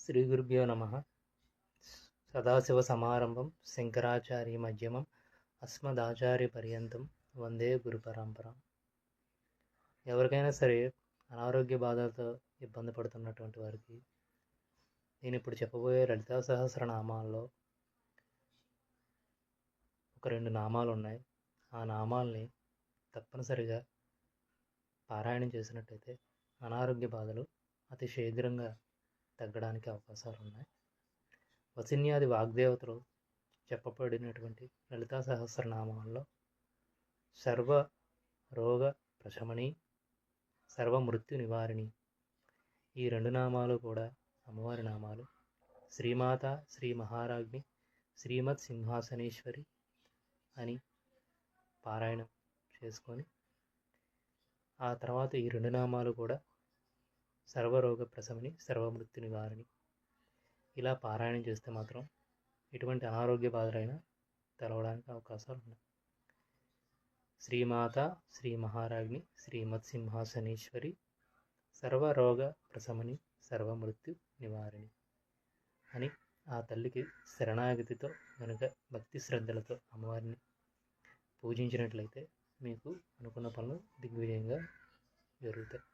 శ్రీ గురుభ్యో నమ. సదాశివసమారంభం శంకరాచార్య మధ్యమం అస్మదాచార్య పర్యంతం వందే గురు పరంపర. ఎవరికైనా సరే అనారోగ్య బాధలతో ఇబ్బంది పడుతున్నటువంటి వారికి నేను ఇప్పుడు చెప్పబోయే లలితా సహస్రనామాల్లో ఒక 2 నామాలు ఉన్నాయి. ఆ నామాల్ని తప్పనిసరిగా పారాయణం చేసినట్టయితే అనారోగ్య బాధలు అతి శీఘ్రంగా తగ్గడానికి అవకాశాలు ఉన్నాయి. వసిన్యాది వాగ్దేవతలు చెప్పబడినటువంటి లలితా సహస్రనామాల్లో సర్వ రోగ ప్రశమని, సర్వ మృత్యు నివారిణి ఈ 2 నామాలు కూడా అమ్మవారి నామాలు. శ్రీమాత, శ్రీ మహారాజ్ఞి, శ్రీమత్ సింహాసనేశ్వరి అని పారాయణం చేసుకొని ఆ తర్వాత ఈ 2 నామాలు కూడా సర్వరోగ ప్రశమని, సర్వమృత్యు నివారిణి ఇలా పారాయణం చేస్తే మాత్రం ఎటువంటి అనారోగ్య బాధలైనా తెలవడానికి అవకాశాలు ఉన్నాయి. శ్రీమాత, శ్రీ మహారాజ్ఞి, శ్రీమత్ సింహాసనేశ్వరి, సర్వరోగ ప్రశమని, సర్వమృత్యు నివారిణి అని ఆ తల్లికి శరణాగతితో కనుక భక్తి శ్రద్ధలతో అమ్మవారిని పూజించినట్లయితే మీకు అనుకున్న పనులు దిగ్విజయంగా జరుగుతాయి.